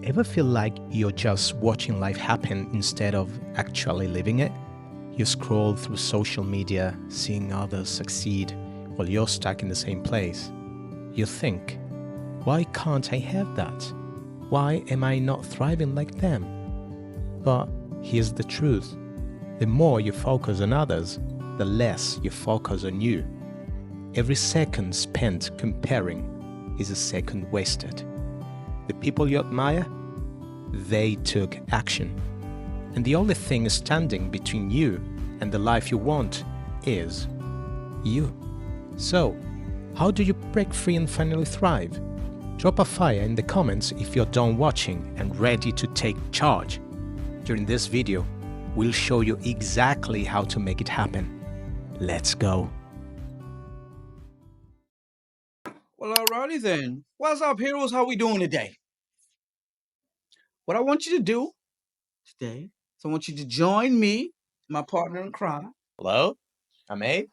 Ever feel like you're just watching life happen instead of actually living it? You scroll through social media, seeing others succeed while you're stuck in the same place. You think, why can't I have that? Why am I not thriving like them? But here's the truth. The more you focus on others, the less you focus on you. Every second spent comparing is a second wasted. The people you admire, they took action. And the only thing standing between you and the life you want is you. So, how do you break free and finally thrive? Drop a fire in the comments if you're done watching and ready to take charge. During this video, we'll show you exactly how to make it happen. Let's go. Well, alrighty then. What's up, heroes? How we doing today? What I want you to do today is I want you to join me, my partner in crime, Hello, I'm Abe.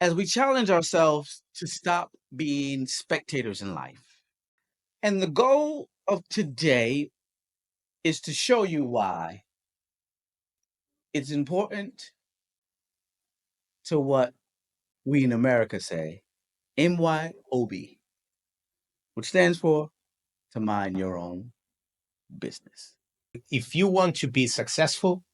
as we challenge ourselves to stop being spectators in life. And the goal of today is to show you why it's important to what we in America say, MYOB, which stands for to mind your own business. If you want to be successful,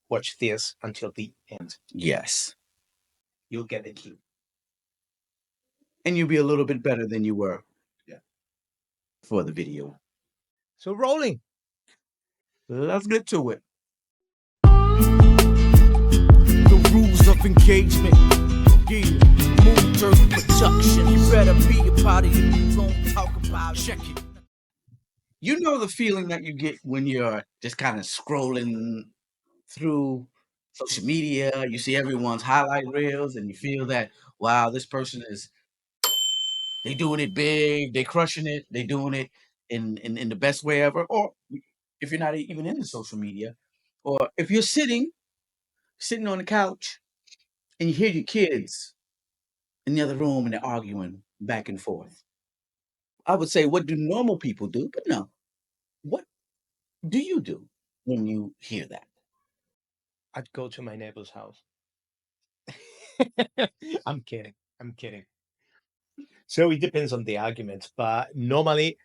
watch this until the end. Yes. You'll get the key. And you'll be a little bit better than you were for the video. So rolling. Let's get to it. The rules of engagement. Yeah, move production. You better be a part of it. You gon' talk about it. Check it. You know the feeling that you get when you're just kind of scrolling through social media. You see everyone's highlight reels, and you feel that wow, this person they doing it big, they crushing it, they doing it in the best way ever. Or if you're not even into social media, or if you're sitting on the couch and you hear your kids in the other room and they're arguing back and forth. I would say, what do normal people do? But no, what do you do when you hear that? I'd go to my neighbor's house. I'm kidding. I'm kidding. So it depends on the argument, but normally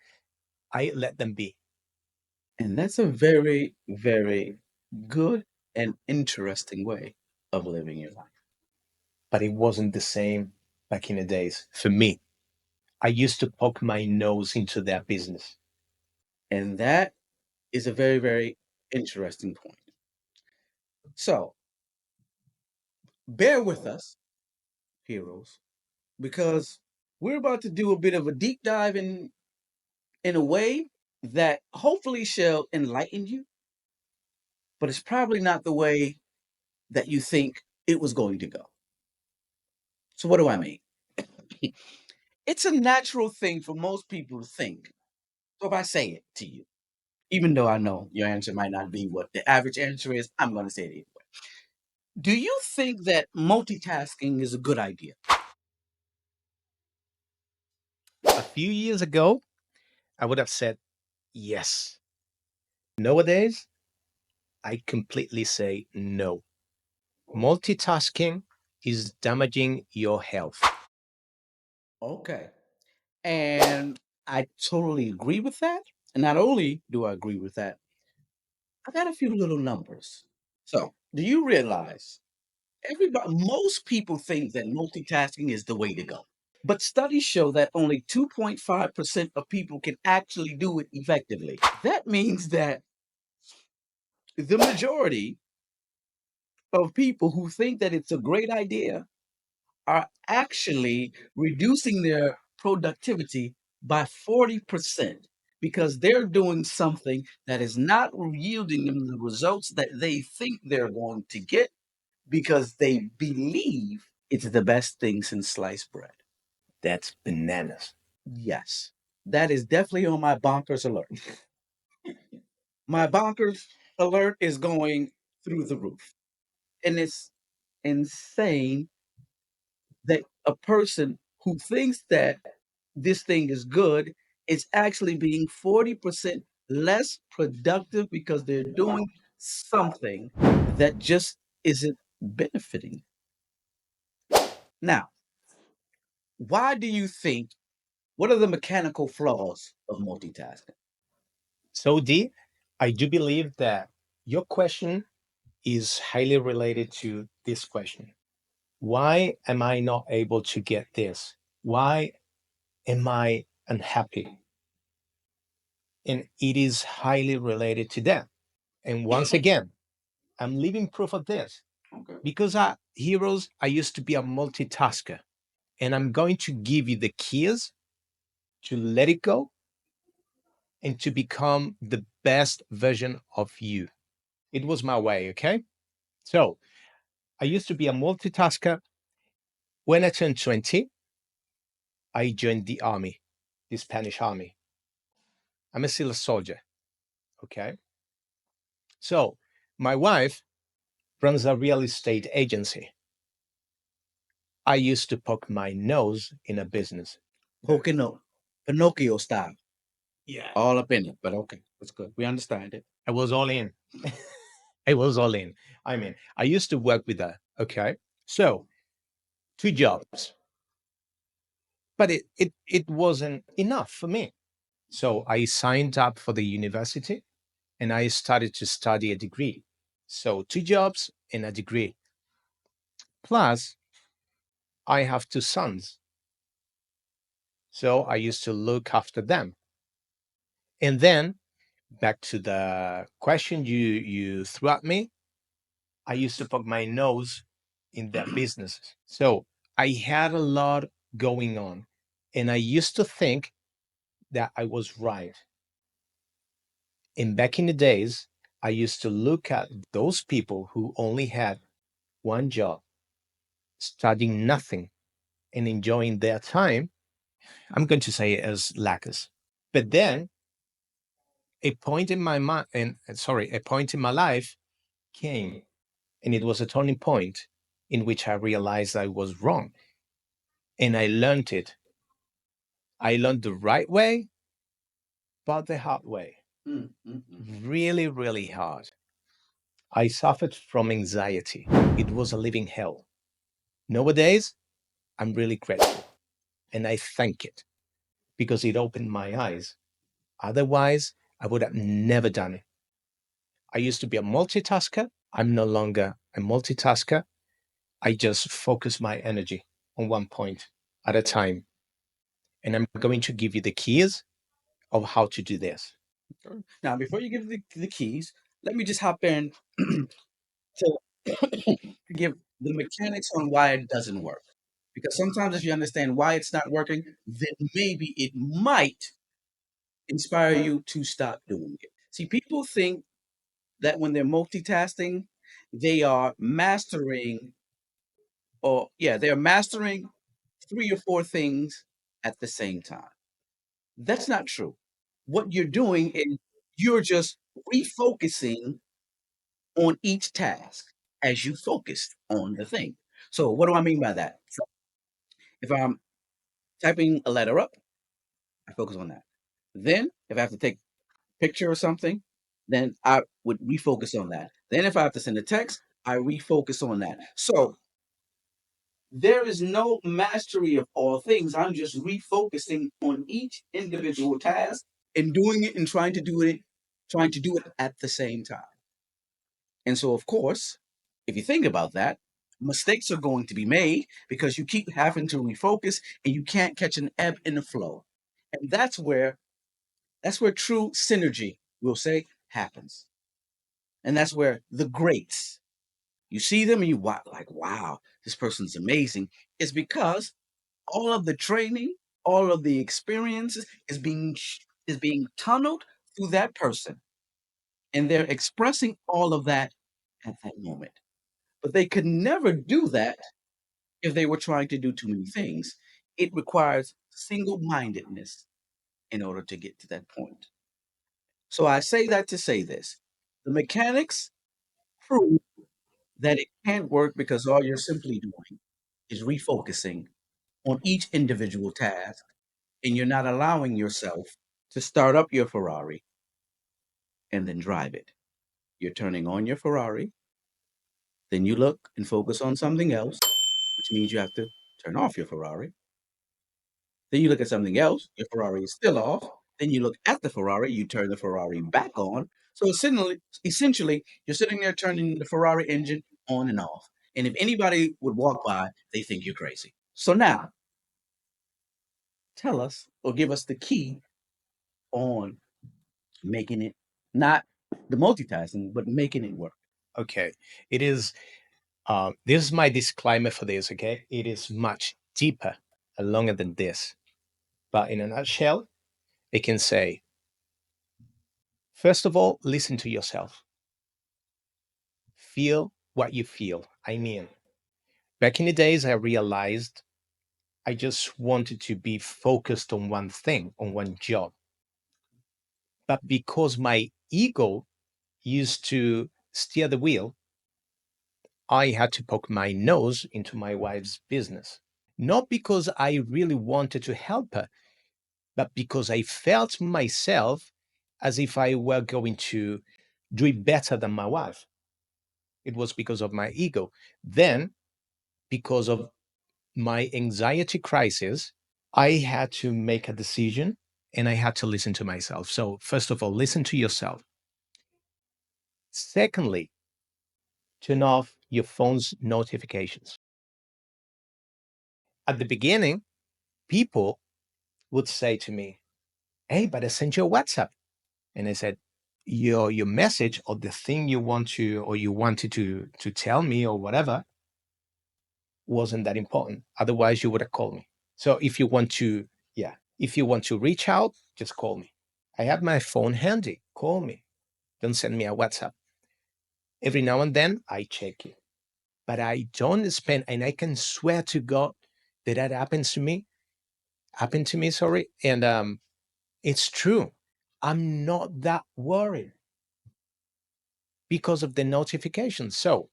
I let them be. And that's a very, very good and interesting way of living your life. But it wasn't the same back in the days. For me, I used to poke my nose into their business. And that is a very, very interesting point. So bear with us, heroes, because we're about to do a bit of a deep dive in a way that hopefully shall enlighten you, but it's probably not the way that you think it was going to go. So what do I mean? It's a natural thing for most people to think. So if I say it to you, even though I know your answer might not be what the average answer is, I'm going to say it anyway. Do you think that multitasking is a good idea? A few years ago, I would have said yes. Nowadays, I completely say no. Multitasking is damaging your health. Okay. And I totally agree with that. And not only do I agree with that, I got a few little numbers. So, do you realize most people think that multitasking is the way to go? But studies show that only 2.5% of people can actually do it effectively. That means that the majority of people who think that it's a great idea are actually reducing their productivity by 40% because they're doing something that is not yielding them the results that they think they're going to get because they believe it's the best thing since sliced bread. That's bananas. Yes, that is definitely on my bonkers alert. My bonkers alert is going through the roof. And it's insane that a person who thinks that this thing is good It's actually being 40% less productive because they're doing something that just isn't benefiting. Now, why do you think, what are the mechanical flaws of multitasking? So, D, I do believe that your question is highly related to this question. Why am I not able to get this? Why am I unhappy? And it is highly related to that. And once again, I'm living proof of this Okay. because heroes, I used to be a multitasker, and I'm going to give you the keys to let it go and to become the best version of you. It was my way, okay? So I used to be a multitasker. When I turned 20, I joined the army, the Spanish army. I'm a still a soldier, okay? So my wife runs a real estate agency. I used to poke my nose in a business. Pocono, Pinocchio style, Yeah. all up in it, but okay, that's good. We understand it. I was all in. I was all in. I mean, I used to work with her, okay? So two jobs, but it wasn't enough for me. So I signed up for the university and I started to study a degree. So two jobs and a degree. Plus, I have two sons. So I used to look after them. And then back to the question you threw at me, I used to poke my nose in their businesses. So I had a lot going on. And I used to think that I was right. And back in the days, I used to look at those people who only had one job, studying nothing and enjoying their time. I'm going to say as lackers. But then a point in my mind, and sorry, a point in my life came, and it was a turning point in which I realized I was wrong, and I learned it. I learned the right way, but the hard way. Mm, mm, mm. Really, really hard. I suffered from anxiety. It was a living hell. Nowadays, I'm really grateful, and I thank it because it opened my eyes. Otherwise, I would have never done it. I used to be a multitasker. I'm no longer a multitasker. I just focus my energy on one point at a time. And I'm going to give you the keys of how to do this. Sure. Now, before you give the keys, let me just hop in to give the mechanics on why it doesn't work. Because sometimes if you understand why it's not working, then maybe it might inspire you to stop doing it. See, people think that when they're multitasking, they are mastering, or yeah, they're mastering three or four things at the same time. That's not true. What you're doing is you're just refocusing on each task as you focused on the thing. So, what do I mean by that? So if I'm typing a letter up, I focus on that. Then, if I have to take a picture or something, then I would refocus on that. Then, if I have to send a text, I refocus on that. So, there is no mastery of all things. I'm just refocusing on each individual task and doing it and trying to do it at the same time. And so, of course, if you think about that, mistakes are going to be made because you keep having to refocus and you can't catch an ebb and a flow. And that's where true synergy, we'll say, happens. And that's where the greats, you see them and like, wow, this person's amazing. It's because all of the training, all of the experiences is being tunneled through that person. And they're expressing all of that at that moment. But they could never do that if they were trying to do too many things. It requires single mindedness in order to get to that point. So I say that to say this: the mechanics prove that it can't work because all you're simply doing is refocusing on each individual task and you're not allowing yourself to start up your Ferrari and then drive it. You're turning on your Ferrari, then you look and focus on something else, which means you have to turn off your Ferrari. Then you look at something else, your Ferrari is still off. Then you look at the Ferrari, you turn the Ferrari back on. So essentially, you're sitting there turning the Ferrari engine on and off. And if anybody would walk by, they think you're crazy. So now, tell us or give us the key on making it not the multitasking, but making it work. Okay. It is, this is my disclaimer for this, okay? It is much deeper and longer than this. But in a nutshell, it can say, first of all, listen to yourself. Feel what you feel. I mean, back in the days, I realized I just wanted to be focused on one thing, on one job. But because my ego used to steer the wheel, I had to poke my nose into my wife's business. Not because I really wanted to help her, but because I felt myself as if I were going to do it better than my wife. It was because of my ego. Then, because of my anxiety crisis, I had to make a decision and I had to listen to myself. So, first of all, listen to yourself. Secondly, turn off your phone's notifications. At the beginning, people would say to me, "Hey, but I sent you a WhatsApp." And I said, your message or the thing you want to or you wanted to tell me or whatever wasn't that important. Otherwise, you would have called me. So if you want to, yeah, if you want to reach out, just call me. I have my phone handy. Call me. Don't send me a WhatsApp. Every now and then I check it. But I don't spend, and I can swear to God that that happened to me, sorry. And it's true. I'm not that worried because of the notifications. So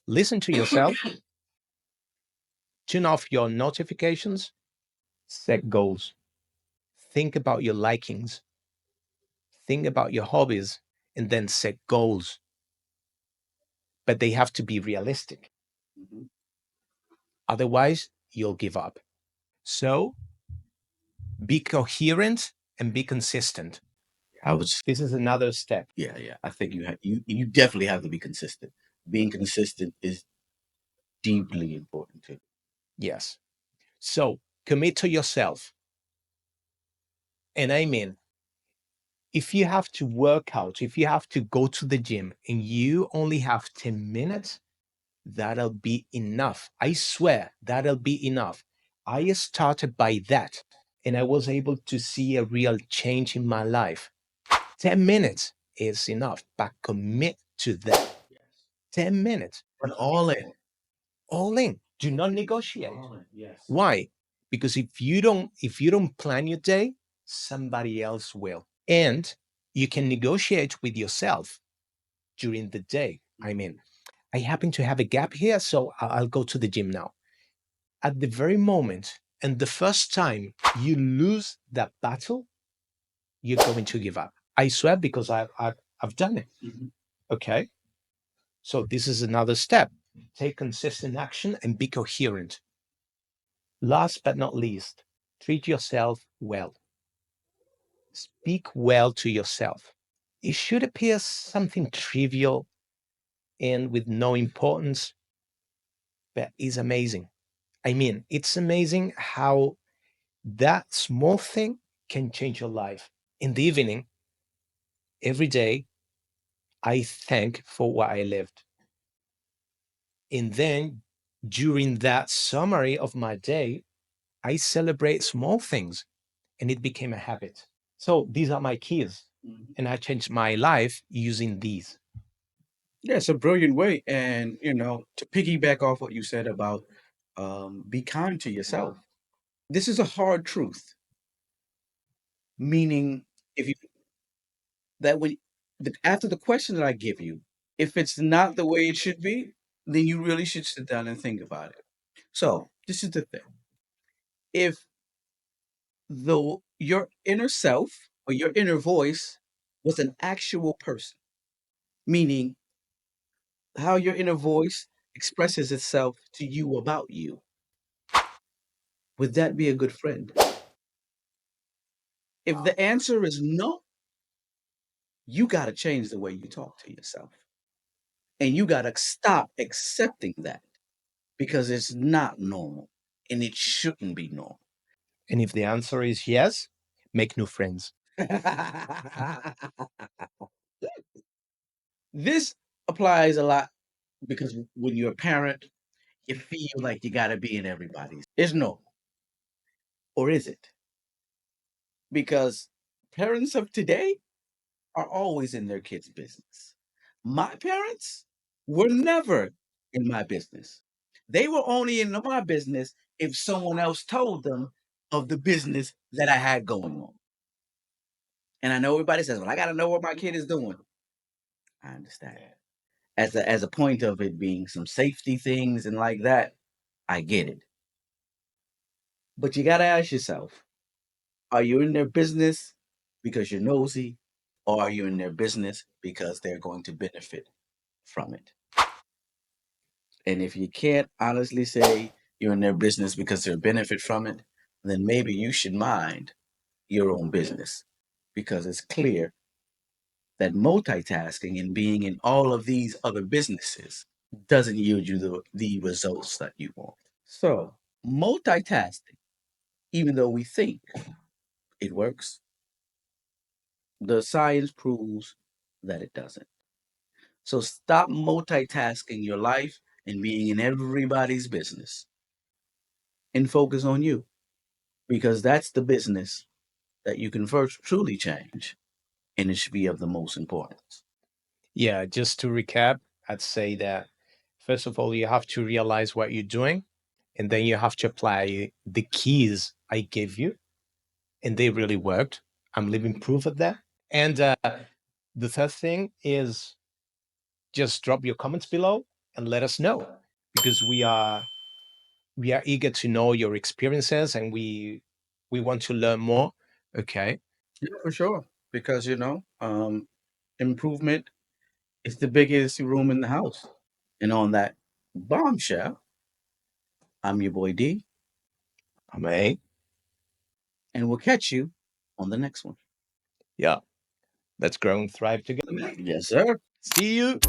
listen to yourself, turn off your notifications, set goals, think about your likings, think about your hobbies, and then set goals. But they have to be realistic. Mhm. Otherwise, you'll give up. So be coherent and be consistent. I would, This is another step. yeah, yeah. I think you definitely have to be consistent. Being consistent is deeply important too. Yes. So commit to yourself. And I mean, if you have to work out, if you have to go to the gym and you only have 10 minutes, that'll be enough. I swear that'll be enough. I started by that and I was able to see a real change in my life. 10 minutes is enough, but commit to that. Yes. 10 minutes, But all in. all in. Do not negotiate. All in. Yes. Why? Because if you don't plan your day, somebody else will. And you can negotiate with yourself during the day. I mean, I happen to have a gap here, so I'll go to the gym now. At the very moment and the first time you lose that battle, you're going to give up. I swear because I've done it. Mhm. Okay. So this is another step. Take consistent action and be coherent. Last but not least, treat yourself well. Speak well to yourself. It should appear something trivial and with no importance, but is amazing. I mean, it's amazing how that small thing can change your life. In the evening, every day, I thank for what I lived. And then during that summary of my day, I celebrate small things and it became a habit. So these are my keys. Mhm. And I changed my life using these. Yeah, it's a brilliant way. And, to piggyback off what you said about be kind to yourself, this is a hard truth, meaning if you that when after the question that I give you, if it's not the way it should be, then you really should sit down and think about it. So this is the thing. If though your inner self or your inner voice was an actual person, meaning how your inner voice expresses itself to you about you. Would that be a good friend? If the answer is no, you got to change the way you talk to yourself. And you got to stop accepting that because it's not normal and it shouldn't be normal. And if the answer is yes, make new friends. This applies a lot because when you're a parent, you feel like you got to be in everybody's. It's normal. Or is it? Because parents of today are always in their kids' business. My parents were never in my business. They were only in my business if someone else told them of the business that I had going on. And I know everybody says, well, I got to know what my kid is doing. I understand. As a point of it being some safety things and like that, I get it. But you got to ask yourself, are you in their business because you're nosy, or are you in their business because they're going to benefit from it? And if you can't honestly say you're in their business because they benefit from it, then maybe you should mind your own business because it's clear that multitasking and being in all of these other businesses doesn't yield you the results that you want. So, multitasking, even though we think it works, the science proves that it doesn't. So, stop multitasking your life and being in everybody's business and focus on you because that's the business that you can first truly change and it should be of the most importance. Yeah, just to recap, I'd say that first of all, you have to realize what you're doing, and then you have to apply the keys I gave you, and they really worked. I'm living proof of that. And the third thing is just drop your comments below and let us know because we are eager to know your experiences and we want to learn more. Okay. Yeah, for sure. Because improvement is the biggest room in the house. And on that bombshell, I'm your boy D, I'm A. and we'll catch you on the next one. Yeah. Let's grow and thrive together, man. Yes, sir. See you.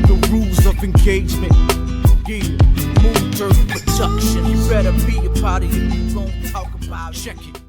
The rules of engagement. Yeah, Multitasking. You better be a part of it. We gon' talk about it. Check it.